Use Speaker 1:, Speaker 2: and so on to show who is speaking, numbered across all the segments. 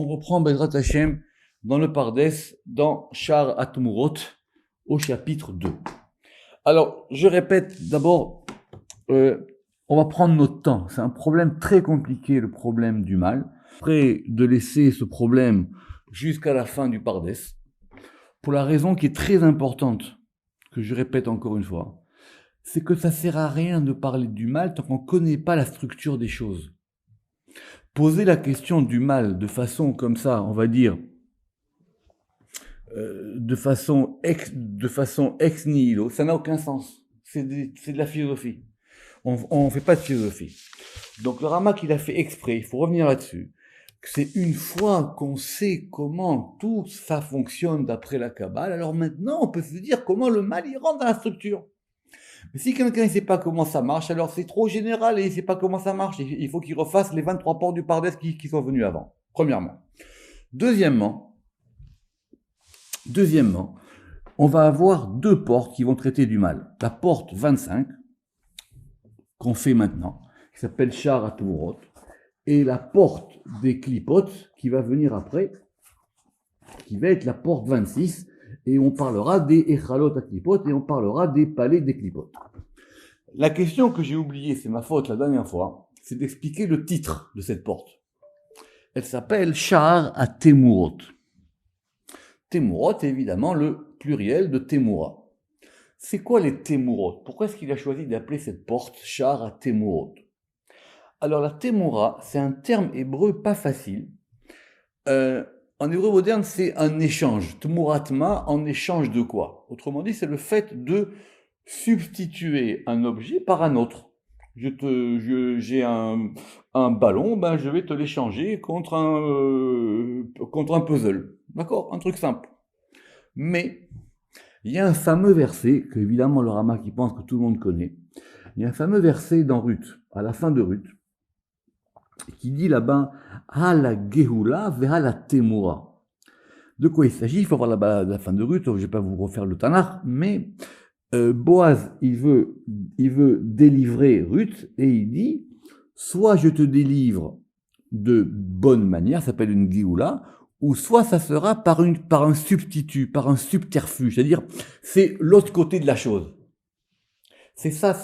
Speaker 1: On reprend Bezrat Hashem dans le Pardes, dans Shar Atmurot, au chapitre 2. Alors, je répète d'abord, on va prendre notre temps. C'est un problème très compliqué, le problème du mal. Prêt de laisser ce problème jusqu'à la fin du Pardes, pour la raison qui est très importante, que je répète encore une fois, c'est que ça sert à rien de parler du mal tant qu'on ne connaît pas la structure des choses. Poser la question du mal de façon comme ça, on va dire, de façon ex nihilo, ça n'a aucun sens. C'est de la philosophie. On ne fait pas de philosophie. Donc le Ramak, il a fait exprès, il faut revenir là-dessus. C'est une fois qu'on sait comment tout ça fonctionne d'après la Kabbale, alors maintenant on peut se dire comment le mal il rentre dans la structure. Mais si quelqu'un ne sait pas comment ça marche, alors c'est trop général et il ne sait pas comment ça marche. Il faut qu'il refasse les 23 portes du Pardes qui sont venus avant, premièrement. Deuxièmement, on va avoir deux portes qui vont traiter du mal. La porte 25, qu'on fait maintenant, qui s'appelle Shar Atmurot, et la porte des Klipotes, qui va venir après, qui va être la porte 26, et on parlera des Echalot à Klipot, et on parlera des palais des Klipot. La question que j'ai oubliée, c'est ma faute la dernière fois, c'est d'expliquer le titre de cette porte. Elle s'appelle Shar à Temurot. Temurot est évidemment le pluriel de Temura. C'est quoi les Temurot? Pourquoi est-ce qu'il a choisi d'appeler cette porte Shar à Temurot? Alors la Temura, c'est un terme hébreu pas facile. En hébreu moderne, c'est un échange. Tmuratma, en échange de quoi? Autrement dit, c'est le fait de substituer un objet par un autre. J'ai un ballon, ben je vais te l'échanger contre un puzzle. D'accord? Un truc simple. Mais il y a un fameux verset, que évidemment le Ramak qui pense que tout le monde connaît. Il y a un fameux verset dans Ruth, à la fin de Ruth, qui dit là-bas Ha la Gehula veha la Temura. De quoi il s'agit? Il faut voir la fin de Ruth, je ne vais pas vous refaire le Tanakh, mais Boaz, il veut délivrer Ruth et il dit soit je te délivre de bonne manière, ça s'appelle une Géoula, ou soit ça sera par un substitut, par un subterfuge, c'est-à-dire c'est l'autre côté de la chose. C'est ça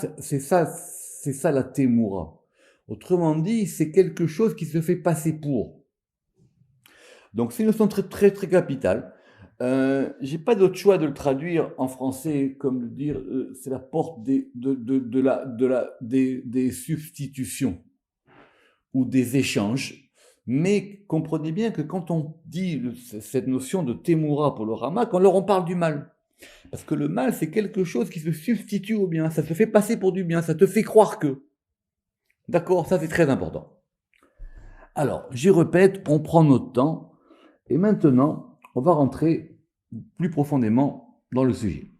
Speaker 1: la Temura. Autrement dit, c'est quelque chose qui se fait passer pour. Donc c'est une notion très très très capitale. J'ai pas d'autre choix de le traduire en français comme de dire c'est la porte des substitutions ou des échanges. Mais comprenez bien que quand on dit cette notion de Temura pour le Ramak, alors on parle du mal. Parce que le mal, c'est quelque chose qui se substitue au bien, ça se fait passer pour du bien, ça te fait croire que. D'accord, ça c'est très important. Alors, j'y répète, on prend notre temps, et maintenant, on va rentrer plus profondément dans le sujet.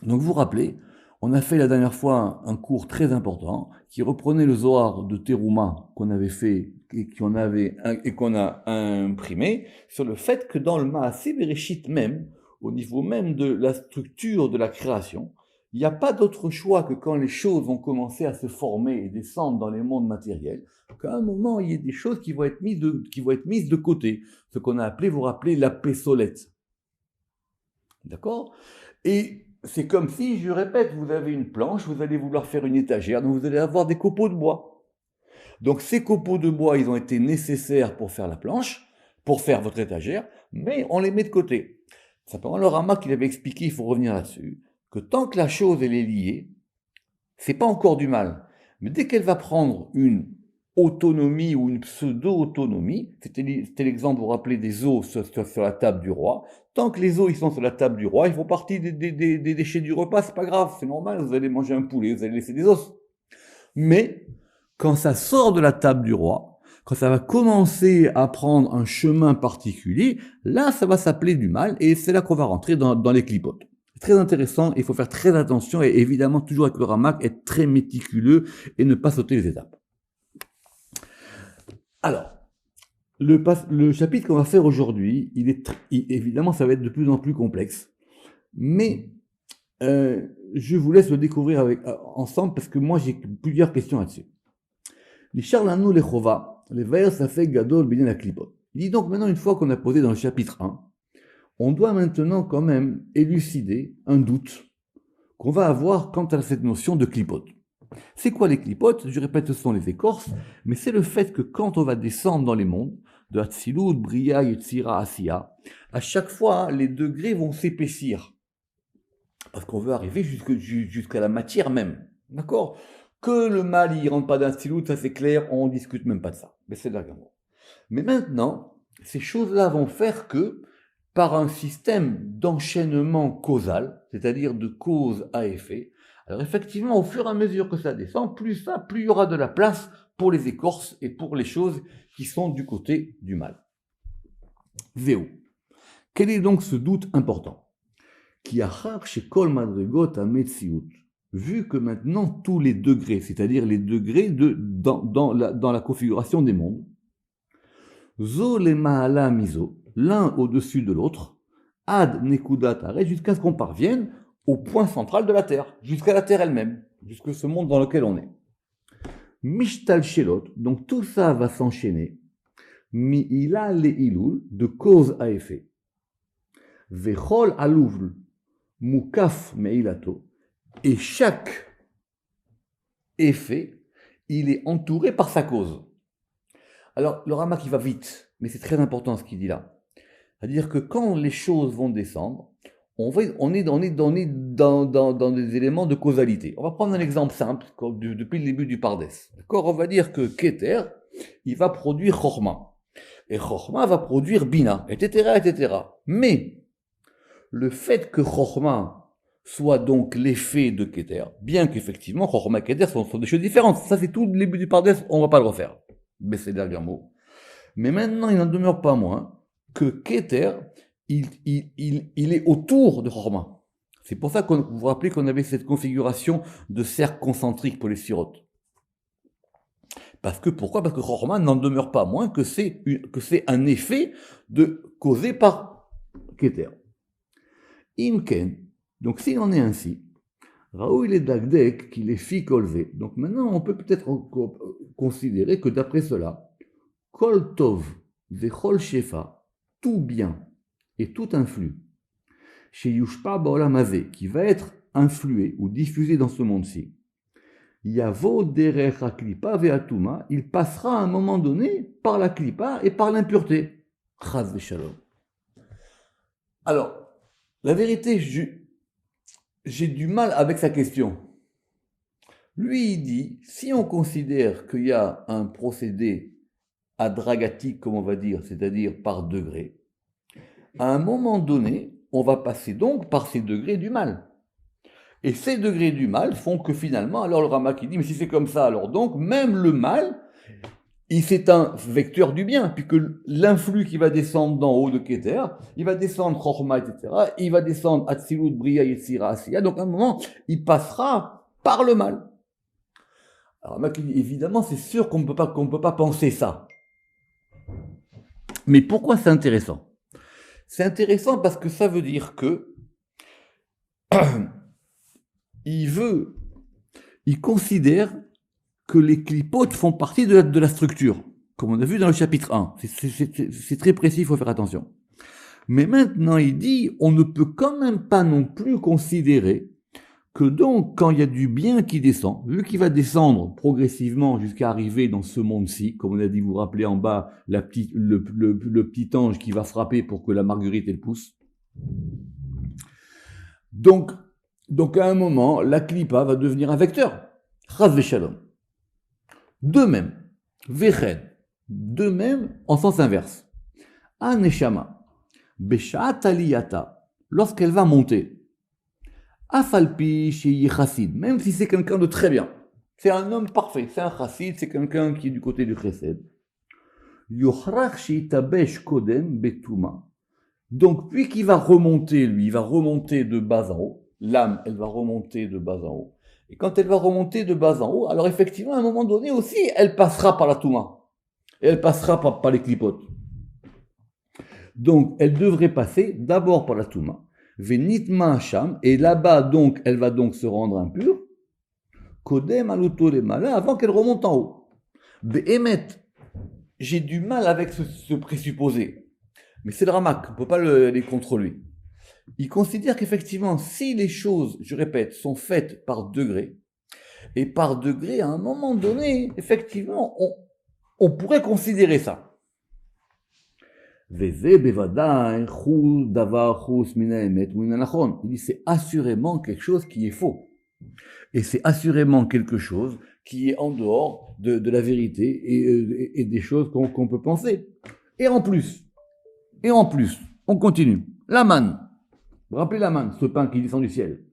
Speaker 1: Donc, vous vous rappelez, on a fait la dernière fois un cours très important qui reprenait le Zohar de Teruma qu'on avait fait et qu'on a imprimé sur le fait que dans le Maaseh Bereshit même, au niveau même de la structure de la création, il n'y a pas d'autre choix que quand les choses vont commencer à se former et descendre dans les mondes matériels, qu'à un moment, il y ait des choses qui vont être mises de côté. Ce qu'on a appelé, vous rappelez, la pessolette. D'accord? Et c'est comme si, je répète, vous avez une planche, vous allez vouloir faire une étagère, donc vous allez avoir des copeaux de bois. Donc ces copeaux de bois, ils ont été nécessaires pour faire la planche, pour faire votre étagère, mais on les met de côté. Simplement, le Ramak, il avait expliqué, il faut revenir là-dessus, que tant que la chose elle est liée, c'est pas encore du mal. Mais dès qu'elle va prendre une autonomie ou une pseudo-autonomie, c'était l'exemple, vous vous rappelez, des os sur la table du roi. Tant que les os ils sont sur la table du roi, ils font partie des déchets du repas, c'est pas grave, c'est normal, vous allez manger un poulet, vous allez laisser des os. Mais quand ça sort de la table du roi, quand ça va commencer à prendre un chemin particulier, là ça va s'appeler du mal et c'est là qu'on va rentrer dans les clipotes. Très intéressant, il faut faire très attention et évidemment toujours avec le Ramak, être très méticuleux et ne pas sauter les étapes. Alors, le chapitre qu'on va faire aujourd'hui, évidemment ça va être de plus en plus complexe, mais je vous laisse le découvrir ensemble parce que moi j'ai plusieurs questions là-dessus. Les charlanou les chova, les vers ça fait gadol bien la clipote. Il dit donc maintenant, une fois qu'on a posé dans le chapitre 1, on doit maintenant quand même élucider un doute qu'on va avoir quant à cette notion de clipote. C'est quoi les clipotes? Je répète, ce sont les écorces, mais c'est le fait que quand on va descendre dans les mondes, de Hatzilut, Bria, Yetzira, Asiya, à chaque fois, les degrés vont s'épaissir. Parce qu'on veut arriver jusqu'à la matière même. D'accord? Que le mal, il rentre pas d'Hatzilut, ça c'est clair, on ne discute même pas de ça. Mais c'est d'accord. Mais maintenant, ces choses-là vont faire que, par un système d'enchaînement causal, c'est-à-dire de cause à effet, alors effectivement, au fur et à mesure que ça descend, plus il y aura de la place pour les écorces et pour les choses qui sont du côté du mal. Véo. Quel est donc ce doute important? Qui a chez Kol Madrigot à Metsiout, vu que maintenant tous les degrés, c'est-à-dire les degrés dans la configuration des mondes, Zo le Mahala Miso, l'un au-dessus de l'autre, ad nekudat arrêt, jusqu'à ce qu'on parvienne au point central de la Terre, jusqu'à la Terre elle-même, jusqu'à ce monde dans lequel on est. Mishtal Shelot, donc tout ça va s'enchaîner, mi-ila le ilul, de cause à effet. Vechol aluvl, mukaf meilato, et chaque effet, il est entouré par sa cause. Alors, le Rama qui va vite, mais c'est très important ce qu'il dit là. C'est-à-dire que quand les choses vont descendre, on est dans des éléments de causalité. On va prendre un exemple simple, depuis le début du Pardes. D'accord? On va dire que Keter, il va produire Chorma. Et Chorma va produire Bina, etc., etc. Mais, le fait que Chorma soit donc l'effet de Keter, bien qu'effectivement, Chorma et Keter sont des choses différentes. Ça, c'est tout le début du Pardes, on ne va pas le refaire. Mais c'est derrière mot. Mais maintenant, il n'en demeure pas moins que Keter, il est autour de Chorma. C'est pour ça que vous vous rappelez qu'on avait cette configuration de cercle concentrique pour les sirotes. Pourquoi? Parce que Chorma n'en demeure pas moins que c'est un effet causé par Keter. Imken, donc s'il en est ainsi, Raoul est Dagdek qu'il est fi colvé. Donc maintenant, on peut peut-être considérer que d'après cela, Kol Tov, Vechol Shefa, tout bien et tout influx, chez Yushpa Baolamazé, qui va être influé ou diffusé dans ce monde-ci, Yavo Derech HaKlipa Ve'atuma, il passera à un moment donné par la Klipa et par l'impureté. Chaz Veshalom. Alors, la vérité, j'ai du mal avec sa question. Lui, il dit, si on considère qu'il y a un procédé adragatique, comme on va dire, c'est-à-dire par degré, à un moment donné, on va passer donc par ces degrés du mal. Et ces degrés du mal font que finalement, alors le Rama qui dit, mais si c'est comme ça, alors donc, même le mal, c'est un vecteur du bien, puisque l'influx qui va descendre d'en haut de Keter, il va descendre Chorma, etc., il va descendre Hatzilut, Bria, Yetzira, Asiya, donc à un moment, il passera par le mal. Alors évidemment, c'est sûr qu'on ne peut pas penser ça. Mais pourquoi c'est intéressant? C'est intéressant parce que ça veut dire que il considère que les clipotes font partie de la structure, comme on a vu dans le chapitre 1. C'est très précis, il faut faire attention. Mais maintenant, il dit, on ne peut quand même pas non plus considérer que donc, quand il y a du bien qui descend, vu qu'il va descendre progressivement jusqu'à arriver dans ce monde-ci, comme on a dit, vous vous rappelez en bas, le petit ange qui va frapper pour que la marguerite, elle pousse. Donc à un moment, la klipa va devenir un vecteur. Chaz v'shalom. De même, veched, de même en sens inverse. Aneshama, beshat aliyata, lorsqu'elle va monter. Afalpi chez chassid, même si c'est quelqu'un de très bien. C'est un homme parfait, c'est un chassid, c'est quelqu'un qui est du côté du chesed. Yochrach sheitabesh kodem betuma. Donc, puis qu'il va remonter, lui, il va remonter de bas en haut. L'âme, elle va remonter de bas en haut. Et quand elle va remonter de bas en haut, alors effectivement, à un moment donné aussi, elle passera par la Touma. Et elle passera par les clipotes. Donc, elle devrait passer d'abord par la Touma. Venitma Hacham, et là-bas, donc, elle va donc se rendre impure. Kodem aluto le mala, avant qu'elle remonte en haut. Behemet. j'ai du mal avec ce présupposé. Mais c'est le Ramak, on ne peut pas les contrôler. Il considère qu'effectivement, si les choses, je répète, sont faites par degrés, et par degrés, à un moment donné, effectivement, on pourrait considérer ça. Il dit c'est assurément quelque chose qui est faux. Et c'est assurément quelque chose qui est en dehors de la vérité et des choses qu'on peut penser. Et en plus, on continue. La manne. Vous vous rappelez la manne, ce pain qui descend du ciel.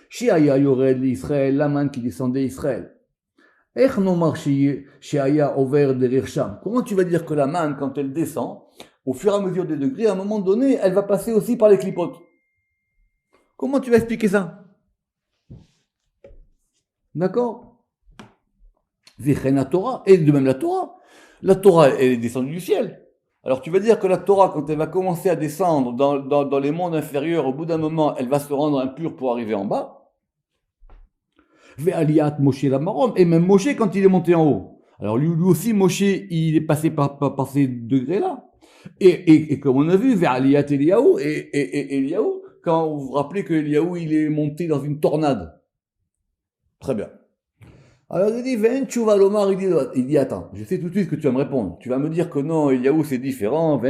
Speaker 1: Shiaya yored l'Israël, la manne qui descendait d'Israël. Comment tu vas dire que la manne, quand elle descend, au fur et à mesure des degrés, à un moment donné, elle va passer aussi par les clipotes? Comment tu vas expliquer ça? D'accord? La Torah, et de même la Torah. La Torah, elle est descendue du ciel. Alors tu vas dire que la Torah, quand elle va commencer à descendre dans les mondes inférieurs, au bout d'un moment, elle va se rendre impure pour arriver en bas. Ve'aliyat Moshe la Marom, et même Moshe quand il est monté en haut. Alors lui aussi, Moshe, il est passé par ces degrés-là. Et comme on a vu, Ve'aliyat Eliyahu, et Eliyahu, quand vous vous rappelez que Eliyahu, il est monté dans une tornade. Très bien. Alors il dit, Ven Tchouva Lomar, il dit, attends, je sais tout de suite ce que tu vas me répondre. Tu vas me dire que non, Eliyahu c'est différent,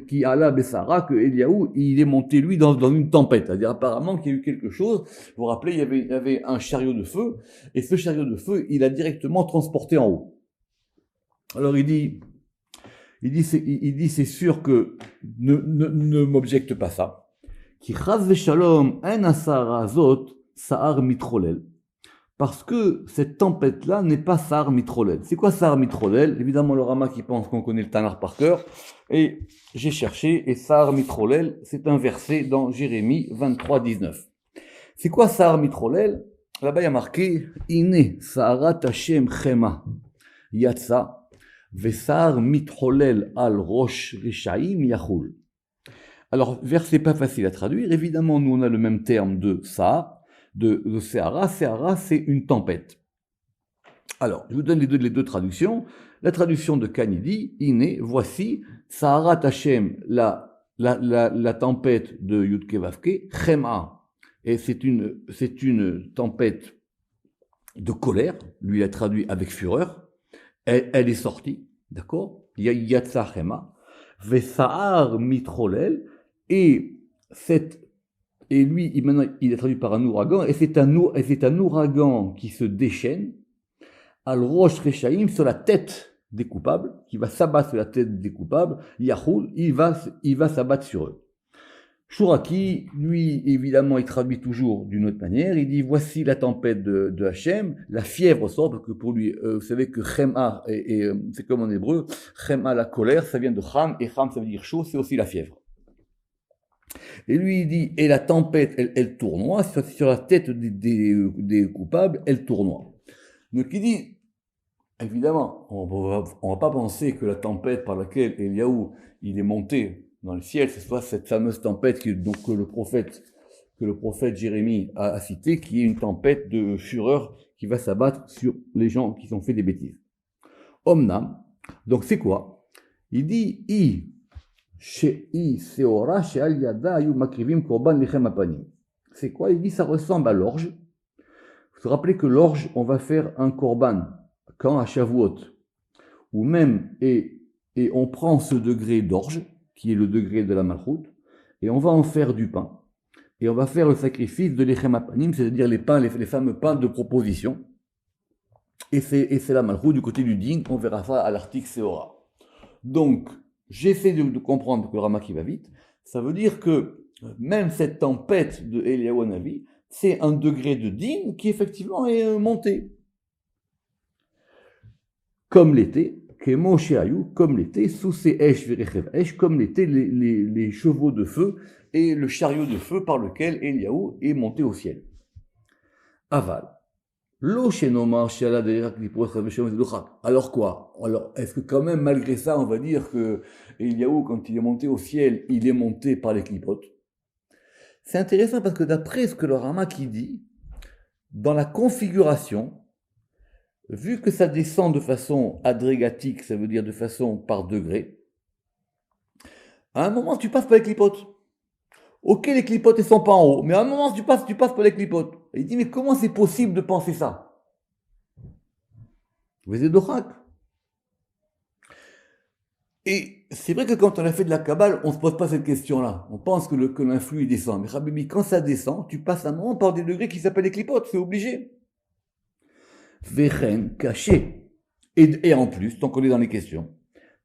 Speaker 1: qui Allah Bessara, que Eliyahu, il est monté lui dans une tempête. C'est-à-dire apparemment qu'il y a eu quelque chose. Vous vous rappelez, il y avait un chariot de feu, et ce chariot de feu, il a directement transporté en haut. Alors il dit c'est sûr que ne m'objecte pas ça. Qui chaz v'shalom en asar azot sa'ar mitrolel. Parce que cette tempête-là n'est pas Sahar Mitrolel. C'est quoi Sahar Mitrolel? Évidemment, le Rama qui pense qu'on connaît le Tanar par cœur. Et j'ai cherché, et Sahar Mitrolel, c'est un verset dans Jérémie 23, 19. C'est quoi Sahar Mitrolel? Là-bas, il y a marqué Ine Saharat Hashem Chema Yatsa Vesahar Mitrolel al Rosh Rishaim Yachul. Alors, verset pas facile à traduire. Évidemment, nous, on a le même terme de Sahar. De Sahara. Sahara, c'est une tempête. Alors, je vous donne les deux traductions. La traduction de Kani dit, Iné, voici, Saharat Hashem, la tempête de Yudke Vavke, Chema. Et c'est une tempête de colère. Lui, il a traduit avec fureur. Elle est sortie, d'accord? Yatsa Chema. Vesahar Mitrolel. Et lui, maintenant, il est traduit par un ouragan, et c'est un ouragan qui se déchaîne, al rosh rechaim, sur la tête des coupables, qui va s'abattre sur la tête des coupables, Yahoul, il va s'abattre sur eux. Shuraki, lui, évidemment, il traduit toujours d'une autre manière, il dit, voici la tempête de Hachem, la fièvre sort, parce que pour lui, vous savez que Chema, c'est comme en hébreu, Chema, la colère, ça vient de Cham, et Cham, ça veut dire chaud, c'est aussi la fièvre. Et lui, il dit, et la tempête, elle tournoie, sur la tête des coupables, elle tournoie. Donc il dit, évidemment, on va pas penser que la tempête par laquelle Eliyahu, il est monté dans le ciel, ce soit cette fameuse tempête que le prophète Jérémie a citée, qui est une tempête de fureur qui va s'abattre sur les gens qui ont fait des bêtises. Omnam, donc c'est quoi? Il dit, c'est quoi? Il dit ça ressemble à l'orge. Vous vous rappelez que l'orge, on va faire un korban quand à Shavuot, ou même et on prend ce degré d'orge qui est le degré de la malchoute, et on va en faire du pain, et on va faire le sacrifice de l'echem apanim, c'est-à-dire les fameux pains de proposition, et c'est la malchoute du côté du din. On verra ça à l'article Seora. Donc j'essaie de comprendre que le Rama qui va vite, ça veut dire que même cette tempête de Eliyahu Hanavi, c'est un degré de din qui effectivement est monté. Comme l'été, comme l'été, sous ces esh verechev esh, comme l'été les chevaux de feu et le chariot de feu par lequel Eliyahu est monté au ciel. Aval. Alors quoi? Alors, est-ce que quand même, malgré ça, on va dire que Eliyahu, quand il est monté au ciel, il est monté par les clipotes? C'est intéressant parce que d'après ce que le Rama qui dit, dans la configuration, vu que ça descend de façon adrégatique, ça veut dire de façon par degré, à un moment, tu passes par les clipotes. Ok, les clipotes, elles sont pas en haut, mais à un moment, tu passes par les clipotes. Et il dit, mais comment c'est possible de penser ça? Vous êtes d'Ochak. Et c'est vrai que quand on a fait de la Kabbale, on ne se pose pas cette question-là. On pense que l'influx, il descend. Mais Habibi, quand ça descend, tu passes un moment par des degrés qui s'appellent les clipotes, c'est obligé. Vechen, caché. Et en plus, tant qu'on est dans les questions,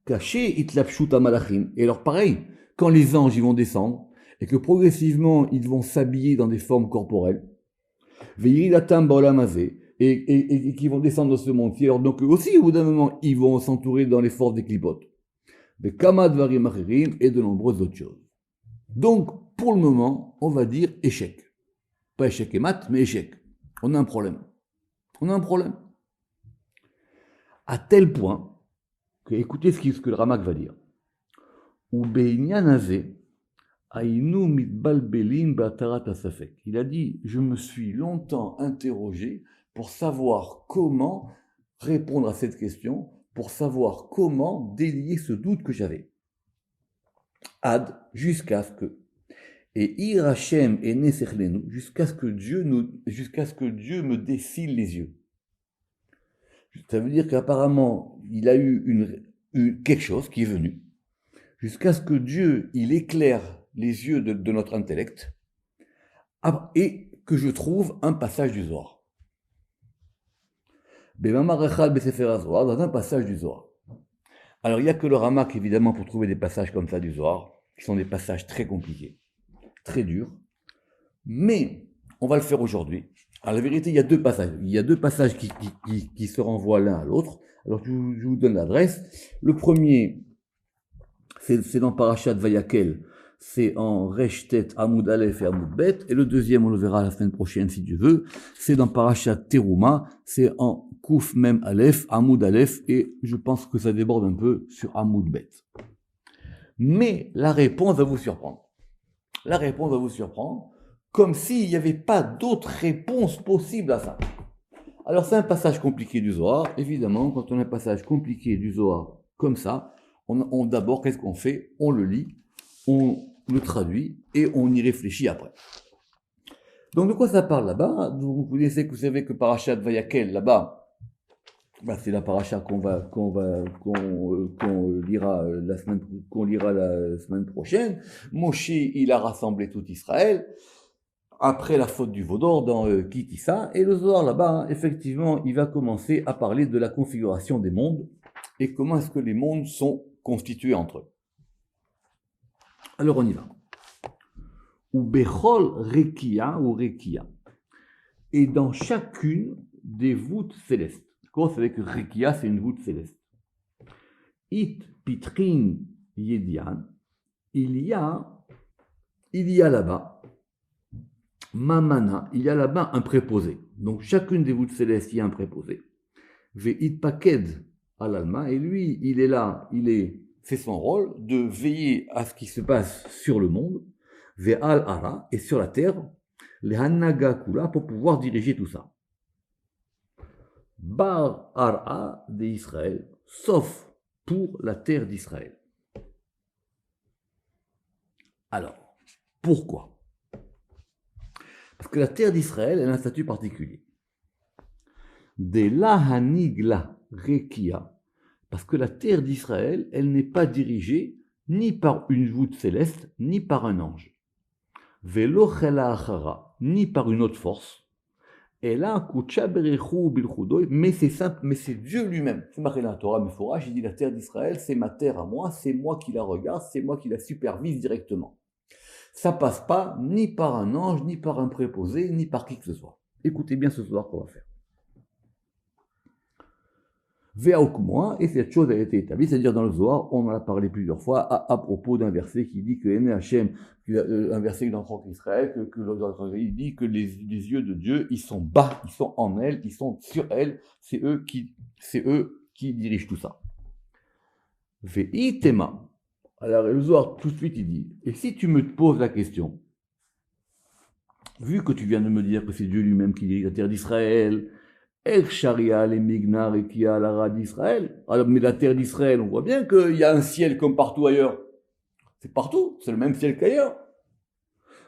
Speaker 1: caché, itlapshut malachim. Et alors pareil, quand les anges ils vont descendre, et que progressivement ils vont s'habiller dans des formes corporelles, veiridatam baolamazé, et qui vont descendre dans ce monde-ci. Alors donc eux aussi, au bout d'un moment, ils vont s'entourer dans les forces des clipotes. De kamad varim achirim et de nombreuses autres choses. Donc, pour le moment, on va dire échec. Pas échec et mat, mais échec. On a un problème. On a un problème. À tel point que, écoutez ce que le Ramak va dire. Ou beinyanazé, aïnou mitbalbelim batarat asafek. Il a dit, je me suis longtemps interrogé pour savoir comment répondre à cette question, pour savoir comment délier ce doute que j'avais. Ad, jusqu'à ce que. Et Irachem et Neserlenu, jusqu'à ce que Dieu me décile les yeux. Ça veut dire qu'apparemment, il a eu quelque chose qui est venu, jusqu'à ce que Dieu, il éclaire les yeux de notre intellect, et que je trouve un passage du Zohar. Dans un passage du Zohar. Alors, il n'y a que le Ramak, évidemment, pour trouver des passages comme ça du Zohar, qui sont des passages très compliqués, très durs. Mais, on va le faire aujourd'hui. Alors, la vérité, il y a deux passages. Il y a deux passages qui se renvoient l'un à l'autre. Alors, je vous donne l'adresse. Le premier, c'est dans Parashat Vayakel. C'est en Reshtet, Amoud Aleph et Amoud Bet. Et le deuxième, on le verra la semaine prochaine, si Dieu veut. C'est dans Parashat Teruma. C'est en Kouf Mem Aleph, Amoud Aleph. Et je pense que ça déborde un peu sur Amoud Bet. Mais la réponse va vous surprendre. La réponse va vous surprendre. Comme s'il n'y avait pas d'autre réponse possible à ça. Alors c'est un passage compliqué du Zohar. Évidemment, quand on a un passage compliqué du Zohar comme ça, d'abord, qu'est-ce qu'on fait? On le lit, on le traduit et on y réfléchit après. Donc de quoi ça parle là-bas? Vous savez que Parashat Vayakel, là-bas, c'est la paracha qu'on lira la semaine prochaine. Moshe, il a rassemblé tout Israël après la faute du Vaudor dans Kitissa, et le Zohar là-bas, effectivement, il va commencer à parler de la configuration des mondes et comment est-ce que les mondes sont constitués entre eux. Alors on y va. Ou Bechol Rekia ou Rekia. Et dans chacune des voûtes célestes. Vous savez que Rekia, c'est une voûte céleste. It Pitrin Yedian. Il y a là-bas Mamana, il y a là-bas un préposé. Donc chacune des voûtes célestes, il y a un préposé. Ve'it Paked al-Alma, et lui, il est là, c'est son rôle de veiller à ce qui se passe sur le monde, Ve'al Ara, et sur la terre, les Hannaga Kula, pour pouvoir diriger tout ça. Bar Ara d'Israël, sauf pour la terre d'Israël. Alors, pourquoi? Parce que la terre d'Israël, elle a un statut particulier. De la hanigla rekia, parce que la terre d'Israël, elle n'est pas dirigée ni par une voûte céleste, ni par un ange. Velo chela achara, ni par une autre force. Et là, mais c'est simple, mais c'est Dieu lui-même. C'est marqué dans la Torah Meforach, il dit la terre d'Israël, c'est ma terre à moi, c'est moi qui la regarde, c'est moi qui la supervise directement. Ça passe pas ni par un ange, ni par un préposé, ni par qui que ce soit. Écoutez bien ce soir qu'on va faire. Ve'aukmoa, et cette chose a été établie, c'est-à-dire dans le Zohar, on en a parlé plusieurs fois à propos d'un verset qui dit que Hachem, un verset dans le Prophète Israël, il dit que les yeux de Dieu, ils sont bas, ils sont en elle, ils sont sur elle, c'est eux qui dirigent tout ça. Ve'itema. Alors le Zohar tout de suite il dit, et si tu me poses la question, vu que tu viens de me dire que c'est Dieu lui-même qui dirige la terre d'Israël, Er Sharia, les Mignar et qui a la Ra d'Israël. Alors, mais la terre d'Israël, on voit bien qu'il y a un ciel comme partout ailleurs. C'est partout, c'est le même ciel qu'ailleurs.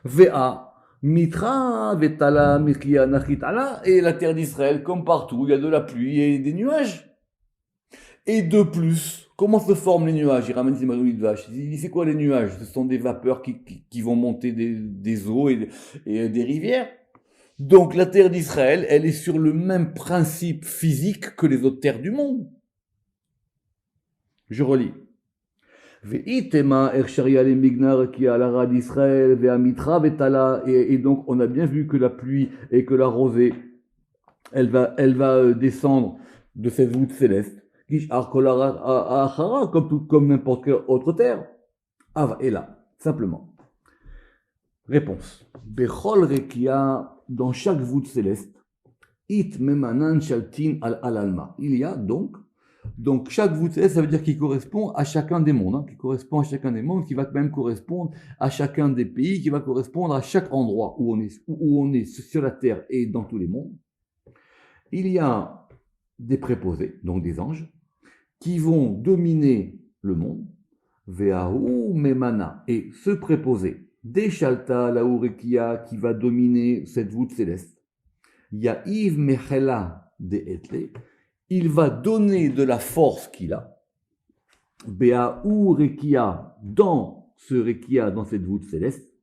Speaker 1: Vea, Mitra, Vetala, Mikia, Nachitala, et la terre d'Israël, comme partout, il y a de la pluie et des nuages. Et de plus, comment se forment les nuages? Il ramène ses manouilles de vache. Il dit, c'est quoi les nuages? Ce sont des vapeurs qui vont monter des eaux et des rivières. Donc la terre d'Israël, elle est sur le même principe physique que les autres terres du monde. Je relis. Et donc on a bien vu que la pluie et que la rosée, elle va descendre de cette voûte céleste, comme n'importe quelle autre terre. Et là, simplement. Réponse. Bechol rekia, dans chaque voûte céleste, it memanan shaltin al alma. Il y a donc chaque voûte céleste, ça veut dire qu'il correspond à chacun des mondes, qui correspond à chacun des mondes, qui va même correspondre à chacun des pays, qui va correspondre à chaque endroit où on est sur la terre et dans tous les mondes. Il y a des préposés, donc des anges, qui vont dominer le monde, ve'ahu memana, et ce préposé, Deshalta la Urekia qui va dominer cette voûte céleste. Ya'iv Mechela de Etle, il va donner de la force qu'il a. Bea'u Rekia, dans ce Rekia, dans cette voûte céleste.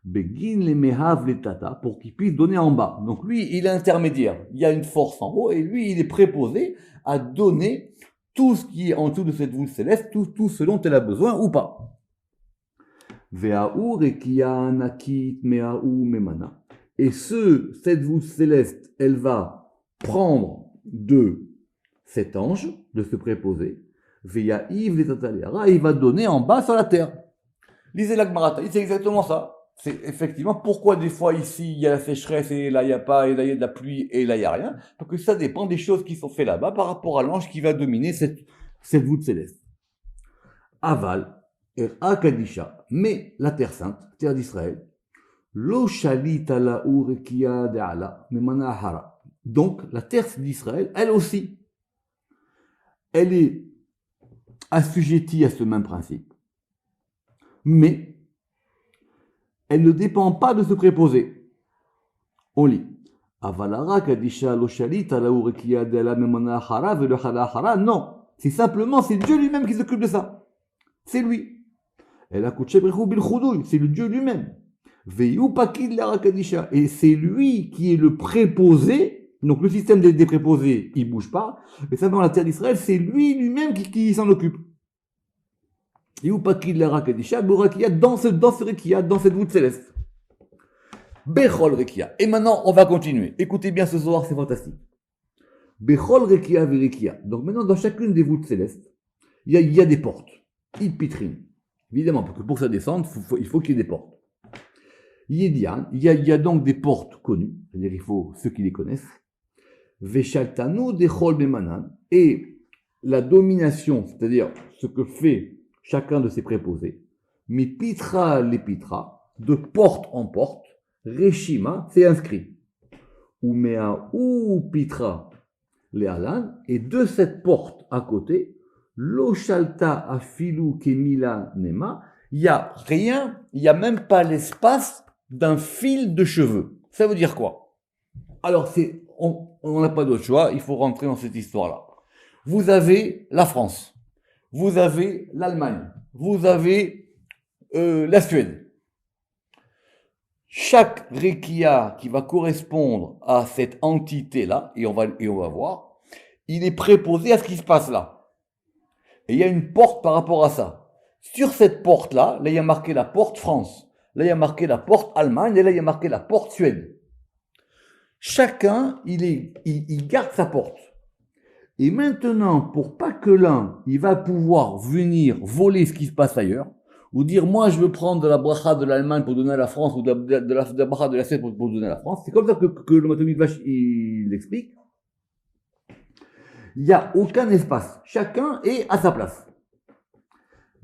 Speaker 1: Begin le Mehav le Tata, pour qu'il puisse donner en bas. Donc lui, il est intermédiaire. Il y a une force en haut et lui, il est préposé à donner tout ce qui est en dessous de cette voûte céleste, tout ce dont elle a besoin ou pas. Et cette voûte céleste, elle va prendre de cet ange, de ce préposé, il va donner en bas sur la terre. Lisez la Gemara, c'est exactement ça. C'est effectivement pourquoi des fois ici il y a la sécheresse et là il n'y a pas, et là il y a de la pluie et là il n'y a rien. Parce que ça dépend des choses qui sont faites là-bas par rapport à l'ange qui va dominer cette voûte céleste. Aval. Kadisha, mais la terre sainte, terre d'Israël, lo shalita la urekia de'ala, memana hara. Donc, la terre d'Israël, elle aussi, elle est assujettie à ce même principe, mais elle ne dépend pas de ce préposé. On lit. Avalara kadisha lo shalita la urekia de'ala, memana hara, velo hara. Non, c'est Dieu lui-même qui s'occupe de ça. C'est lui. C'est le Dieu lui-même. Et c'est lui qui est le préposé. Donc le système des préposés, il ne bouge pas. Mais ça, dans la terre d'Israël, c'est lui-même qui s'en occupe. Dans ce rekia, dans cette voûte céleste. Bechol rekia. Et maintenant, on va continuer. Écoutez bien ce soir, c'est fantastique. Bechol rekia verekia. Donc maintenant, dans chacune des voûtes célestes, il y a des portes. Il pitrine. Évidemment, parce que pour que ça descende, il faut qu'il y ait des portes. Il y a donc des portes connues, c'est-à-dire il faut ceux qui les connaissent. Veshaltanu dechol bemanan, et la domination, c'est-à-dire ce que fait chacun de ces préposés, mi pitra les pitra, de porte en porte, reshima, c'est inscrit. Ou mea ou pitra les alan, et de cette porte à côté, lo shalta afilu kemila nema, il n'y a rien, il n'y a même pas l'espace d'un fil de cheveux. Ça veut dire quoi? Alors, on n'a pas d'autre choix, il faut rentrer dans cette histoire-là. Vous avez la France, vous avez l'Allemagne, vous avez la Suède. Chaque rekia qui va correspondre à cette entité-là, et on va voir, il est préposé à ce qui se passe là. Et il y a une porte par rapport à ça. Sur cette porte-là, il y a marqué la porte France. Là, il y a marqué la porte Allemagne. Et là, il y a marqué la porte Suède. Chacun, il garde sa porte. Et maintenant, pour pas que l'un, il va pouvoir venir voler ce qui se passe ailleurs, ou dire, moi, je veux prendre de la bracha de l'Allemagne pour donner à la France, ou de la bracha de la Suède pour donner à la France. C'est comme ça que le Matomid Vache, il explique. Il n'y a aucun espace. Chacun est à sa place.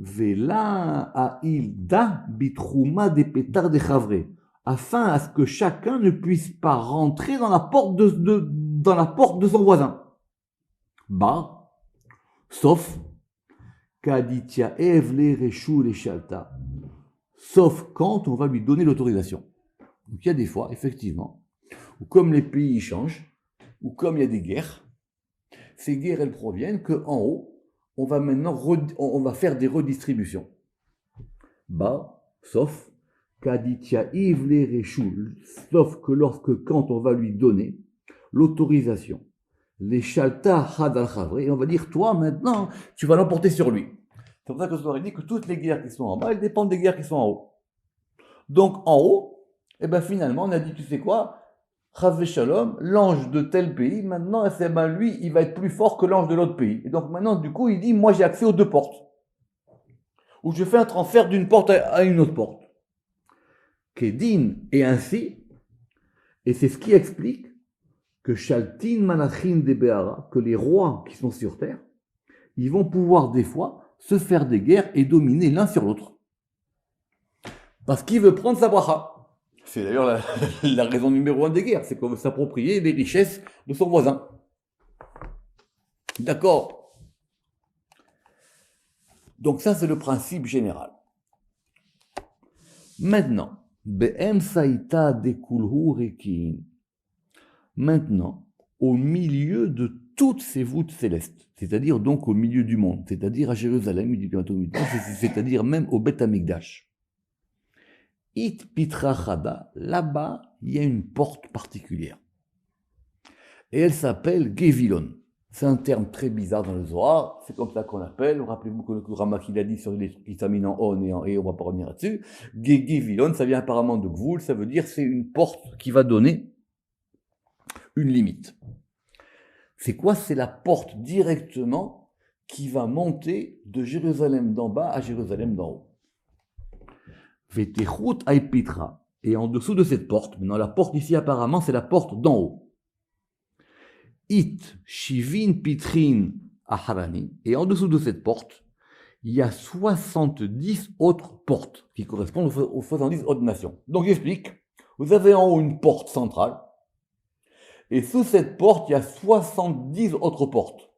Speaker 1: Vela ailda bitrouma des pétards des chavrés, afin à ce que chacun ne puisse pas rentrer dans la porte dans la porte de son voisin. Bah, sauf Kaditia Evle Reshu les Shalta. Sauf quand on va lui donner l'autorisation. Donc il y a des fois, effectivement, où comme les pays changent, ou comme il y a des guerres, ces guerres, elles proviennent qu'en haut, on va maintenant on va faire des redistributions. Bah, sauf Kaditia Ivle Reshu, sauf que quand on va lui donner l'autorisation, les Shalta Had al Chavre, et on va dire, toi maintenant, tu vas l'emporter sur lui. C'est pour ça que je dit que toutes les guerres qui sont en bas, elles dépendent des guerres qui sont en haut. Donc en haut, et ben finalement, on a dit, tu sais quoi, Chas Shalom, l'ange de tel pays, maintenant, ben lui, il va être plus fort que l'ange de l'autre pays. Et donc maintenant, du coup, il dit, moi j'ai accès aux deux portes. Ou je fais un transfert d'une porte à une autre porte. Kedin, et ainsi, et c'est ce qui explique que Shaltin Malachin de Be'ara, que les rois qui sont sur terre, ils vont pouvoir des fois se faire des guerres et dominer l'un sur l'autre. Parce qu'il veut prendre sa bracha. C'est d'ailleurs la raison numéro 1 des guerres, c'est qu'on veut s'approprier les richesses de son voisin. D'accord. Donc ça, c'est le principe général. Maintenant, Be'em Saïta Dekulhu Rekin. Maintenant, au milieu de toutes ces voûtes célestes, c'est-à-dire donc au milieu du monde, c'est-à-dire à Jérusalem, c'est-à-dire même au Beth Amikdash. It Pitra Chada, là-bas, il y a une porte particulière. Et elle s'appelle Gevilon. C'est un terme très bizarre dans le Zohar, c'est comme ça qu'on l'appelle. Rappelez-vous que le Ramak il a dit sur les trucs qui s'aminent en on et en et, on va pas revenir là-dessus. Gevilon, ça vient apparemment de Gvoul, ça veut dire c'est une porte qui va donner une limite. C'est quoi? C'est la porte directement qui va monter de Jérusalem d'en bas à Jérusalem d'en haut. Vetechut Aipitra. Et en dessous de cette porte, maintenant la porte ici apparemment c'est la porte d'en haut. It Shivin Pitrin Aharani. Et en dessous de cette porte, il y a 70 autres portes qui correspondent aux 70 autres nations. Donc j'explique. Vous avez en haut une porte centrale. Et sous cette porte, il y a 70 autres portes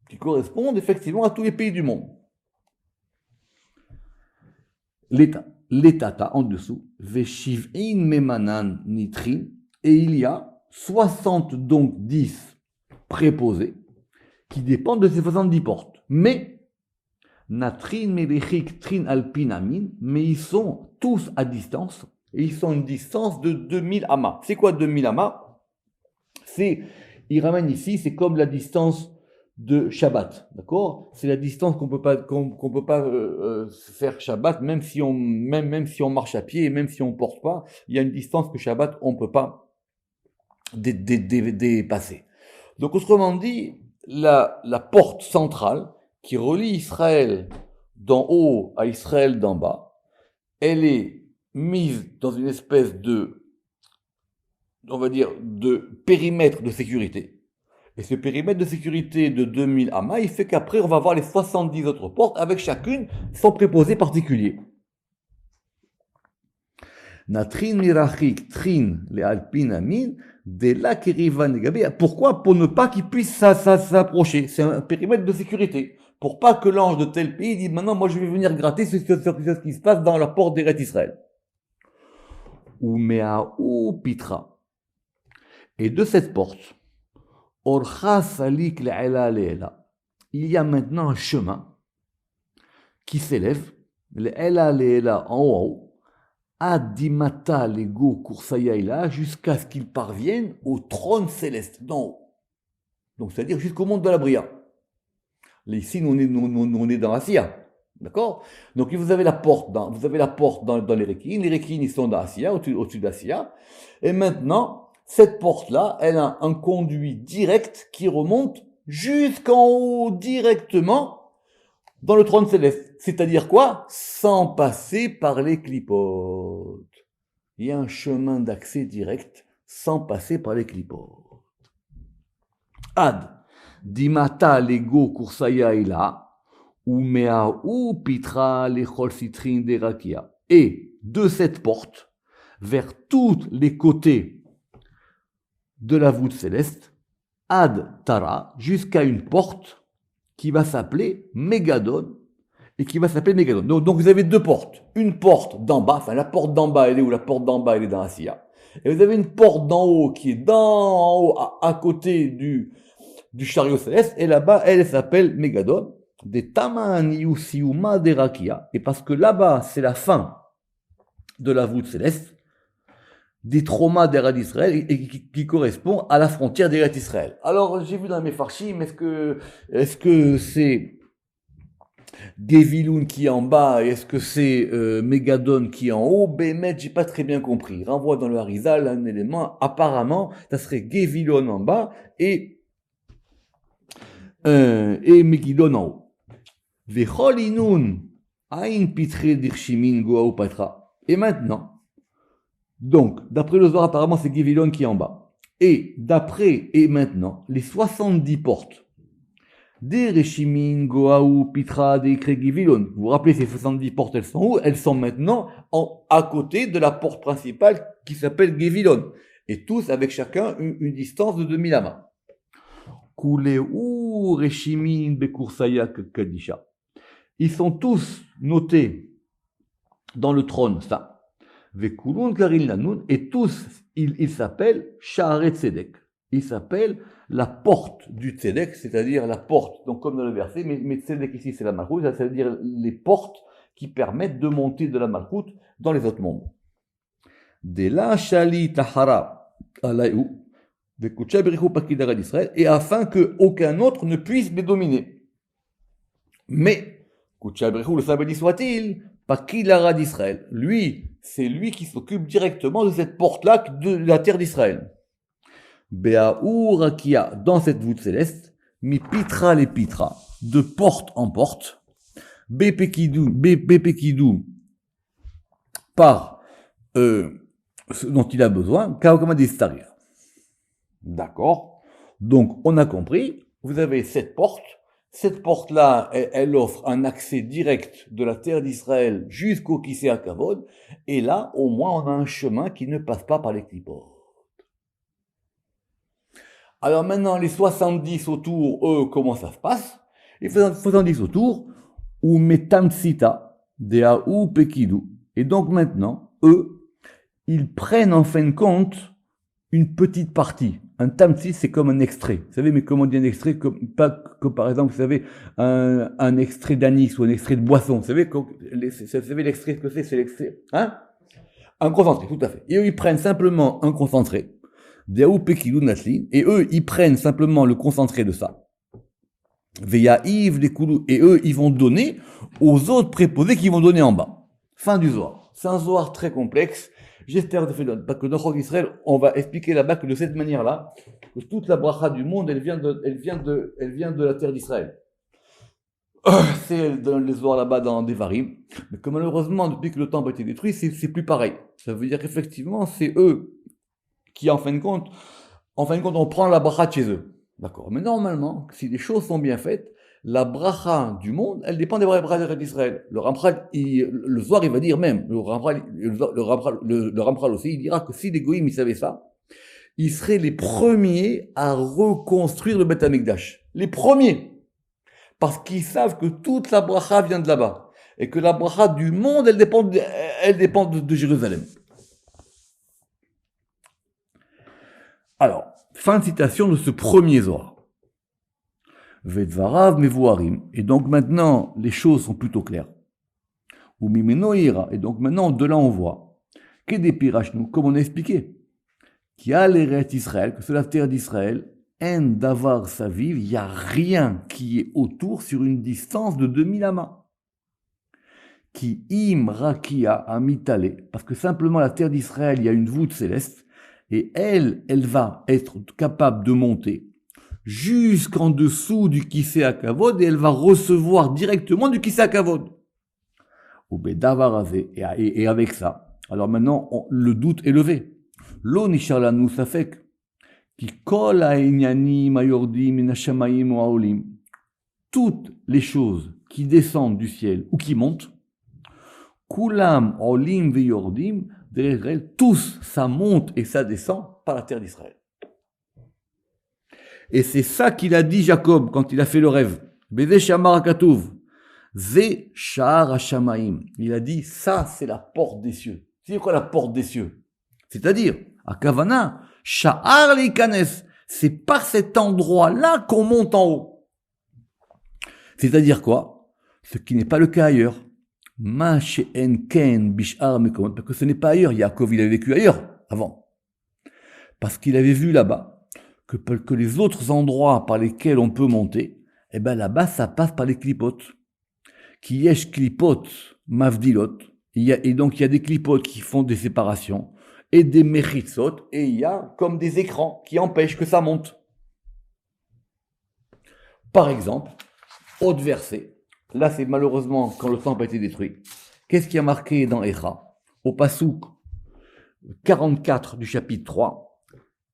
Speaker 1: qui correspondent effectivement à tous les pays du monde. L'étata en dessous, Veshiv'in Memanan Nitrin, et il y a 70 préposés qui dépendent de ces 70 portes. Mais, Natrin Melechik Trin Alpinamin, mais ils sont tous à distance, et ils sont à une distance de 2000 amas. C'est quoi 2000 amas? Il ramène ici, c'est comme la distance de Shabbat, d'accord? C'est la distance qu'on peut pas faire Shabbat, même si on marche à pied et même si on porte pas, il y a une distance que Shabbat on peut pas dépasser. Donc autrement dit, la porte centrale qui relie Israël d'en haut à Israël d'en bas, elle est mise dans une espèce de, on va dire, de périmètre de sécurité. Et ce périmètre de sécurité de 2000 amas, il fait qu'après, on va voir les 70 autres portes avec chacune son préposé particulier. Natrin mirachik trin le alpinamin de la kerivan negabe. Pourquoi? Pour ne pas qu'il puisse s'approcher. C'est un périmètre de sécurité. Pour pas que l'ange de tel pays dise maintenant, moi je vais venir gratter ce qui se passe dans la porte d'Eretz Israël. Ou mea ou pitra. Et de cette porte, il y a maintenant un chemin qui s'élève, en haut, Adimata Lego Kursayaila, jusqu'à ce qu'il parvienne au trône céleste d'en haut. Donc c'est-à-dire jusqu'au monde de la Bria. Ici, nous on est dans Assia. D'accord? Donc vous avez la porte dans les Rekines. Les Rekines, ils sont dans Assia, au-dessus d'Assia. Et maintenant, cette porte-là, elle a un conduit direct qui remonte jusqu'en haut directement dans le trône céleste. C'est-à-dire quoi? Sans passer par les clipotes. Il y a un chemin d'accès direct sans passer par les clipotes. Ad dimata lego kursayaila ou mea ou pitra lechol citrin de rakia. Et de cette porte vers tous les côtés de la voûte céleste, Ad Tara, jusqu'à une porte qui va s'appeler Mégadon, et qui va s'appeler Mégadon. Donc vous avez deux portes. Une porte d'en bas, enfin la porte d'en bas, elle est où? La porte d'en bas, elle est dans la Sia. Et vous avez une porte d'en haut qui est d'en haut, à côté du chariot céleste, et là-bas, elle s'appelle Mégadon, des Tamaniusiuma de Rakia, et parce que là-bas, c'est la fin de la voûte céleste, des traumas d'Eretz Israël, et qui correspond à la frontière d'Eretz Israël. Alors, j'ai vu dans mes farshim, est-ce que c'est Gevilun qui est en bas, et est-ce que c'est Mégadon qui est en haut? Bémet, j'ai pas très bien compris. Renvoie dans le Harizal un élément, apparemment, ça serait Gevilon en bas, et Megidon en haut. Vechol inun, ain pitre dirshimin goa patra. Et maintenant, donc, d'après le Zohar, apparemment, c'est Gevilon qui est en bas. Et maintenant, les 70 portes des Reshimin, Goaou, Pitra, des Gevilon. Vous vous rappelez, ces 70 portes, elles sont où? Elles sont maintenant à côté de la porte principale qui s'appelle Gevilon. Et tous avec chacun une distance de 2000 amas. Kuleu Reshimin, Bekursaya, Kadisha. Ils sont tous notés dans le trône, ça. Vekulun Karil Nanoun, et tous, ils s'appellent Sha'aret Tzedek. Ils s'appellent la porte du Tzedek, c'est-à-dire la porte, donc comme dans le verset, mais Tzedek ici c'est la Malchut, c'est-à-dire les portes qui permettent de monter de la Malchut dans les autres mondes. De la Shali Tahara Alayhu, Vekucha Berichu Pakidara d'Israël, et afin qu'aucun autre ne puisse les dominer. Mais, Kucha Berichu, le sabbat soit-il, Pakidara d'Israël, lui, c'est lui qui s'occupe directement de cette porte-là de la terre d'Israël. Béaou Rakia, dans cette voûte céleste, mi pitra les pitra, de porte en porte, Bépekidou, par ce dont il a besoin, Kaokamadistarif. D'accord? Donc, on a compris, vous avez cette porte-là, elle offre un accès direct de la terre d'Israël jusqu'au Kisei HaKavod, et là, au moins, on a un chemin qui ne passe pas par les Klipot. Alors maintenant, les 70 autour, eux, comment ça se passe? Les 70 autour, ou metamsita, dea ou pekidou. Et donc maintenant, eux, ils prennent en fin de compte une petite partie. Un tamtsi, c'est comme un extrait. Vous savez, mais comment on dit un extrait? Pas comme par exemple, vous savez, un extrait d'anis ou un extrait de boisson. Vous savez, l'extrait, ce que c'est l'extrait, hein? Un concentré, tout à fait. Et eux, ils prennent simplement un concentré. Et eux, ils prennent simplement le concentré de ça. Et eux, ils vont donner aux autres préposés qui vont donner en bas. Fin du Zohar. C'est un Zohar très complexe. J'espère que dans Chok Israël, on va expliquer là-bas que de cette manière-là, que toute la bracha du monde, elle vient de la terre d'Israël. C'est dans les Zohar là-bas dans Devarim. Mais que malheureusement, depuis que le temple a été détruit, c'est plus pareil. Ça veut dire qu'effectivement, c'est eux qui, en fin de compte, on prend la bracha de chez eux. D'accord. Mais normalement, si les choses sont bien faites, la bracha du monde, elle dépend des brachas d'Israël. Le Zohar, il va dire même, le Ramchal aussi, il dira que si les goïms, ils savaient ça, ils seraient les premiers à reconstruire le Beth Amikdash. Les premiers. Parce qu'ils savent que toute la bracha vient de là-bas. Et que la bracha du monde, elle dépend de Jérusalem. Alors, fin de citation de ce premier Zohar. Vedvarav mevuarim. Et donc maintenant, les choses sont plutôt claires. Ou mimenoira. Et donc maintenant, de là on voit. Kedepirachnu, comme on a expliqué. Qui a l'Eretz Israël, que c'est la terre d'Israël, en davar saviv, il n'y a rien qui est autour sur une distance de 2000 amas. Qui im rakia amitale. Parce que simplement la terre d'Israël, il y a une voûte céleste. Et elle va être capable de monter jusqu'en dessous du Kisei HaKavod et elle va recevoir directement du Kisei HaKavod. Et avec ça, alors maintenant, le doute est levé. Lo nishar lanu safek, ki kol ha'inyanim hayordim min hashamayim ha'olim, toutes les choses qui descendent du ciel ou qui montent, kulam olim veyordim, tous, ça monte et ça descend par la terre d'Israël. Et c'est ça qu'il a dit Jacob quand il a fait le rêve. Beze Shamar Akatouv. Ze Sha'ar Hashamaim. Il a dit, ça, c'est la porte des cieux. C'est quoi la porte des cieux? C'est-à-dire, à Kavana, Sha'ar Likanes. C'est par cet endroit-là qu'on monte en haut. C'est-à-dire quoi? Ce qui n'est pas le cas ailleurs. Ma she'en ken bish'ar mekomot. Parce que ce n'est pas ailleurs. Yaakov, il a vécu ailleurs, avant. Parce qu'il avait vu là-bas que les autres endroits par lesquels on peut monter, eh ben là-bas, ça passe par les clipotes. Qui yesh klipot mavdilot. Et donc, il y a des clipotes qui font des séparations, et des mechitsot, et il y a comme des écrans qui empêchent que ça monte. Par exemple, autre verset. Là, c'est malheureusement quand le temple a été détruit. Qu'est-ce qui a marqué dans Echa? Au Passouk 44 du chapitre 3.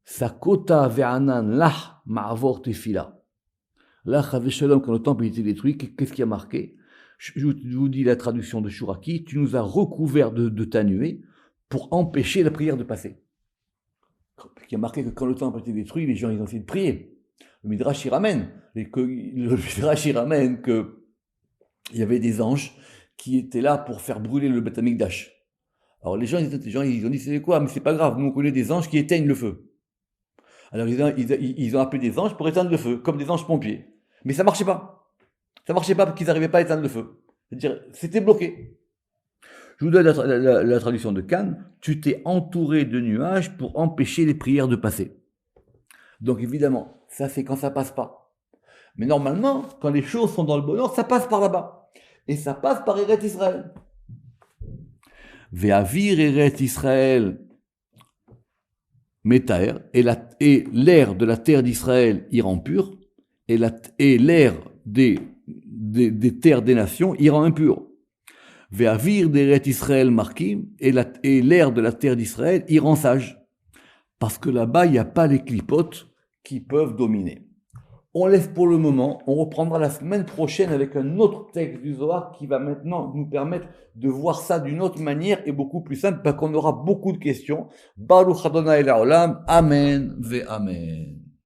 Speaker 1: Sakota ve'anan lah ma'avor tefila. Là, Chavé Shalom, quand le temple a été détruit, qu'est-ce qui a marqué? Je vous dis la traduction de Shuraki. Tu nous as recouverts de ta nuée pour empêcher la prière de passer. Qui a marqué que quand le temple a été détruit, les gens ils ont essayé de prier. Le Midrash y ramène. Le Midrash y ramène que il y avait des anges qui étaient là pour faire brûler le Beth Amikdash. Alors les gens ils ont dit c'est quoi? Mais c'est pas grave, nous on connaît des anges qui éteignent le feu. Alors ils ont appelé des anges pour éteindre le feu, comme des anges pompiers. Mais ça marchait pas. Ça marchait pas parce qu'ils n'arrivaient pas à éteindre le feu. C'est-à-dire, c'était bloqué. Je vous donne la traduction de Cannes. Tu t'es entouré de nuages pour empêcher les prières de passer. Donc évidemment, ça c'est quand ça passe pas. Mais normalement, quand les choses sont dans le bon ordre, ça passe par là-bas. Et ça passe par Eretz Israël. Ve'avir Eretz Israël Metaer, et l'air de la terre d'Israël y rend pur, et l'air des terres des nations y rend impur. Ve'avir d'Eretz Israël marquim, et l'air de la terre d'Israël y rend sage. Parce que là-bas, il n'y a pas les clipotes qui peuvent dominer. On laisse pour le moment, on reprendra la semaine prochaine avec un autre texte du Zohar qui va maintenant nous permettre de voir ça d'une autre manière et beaucoup plus simple parce qu'on aura beaucoup de questions. Baruch Adonai Le'olam, Amen ve Amen.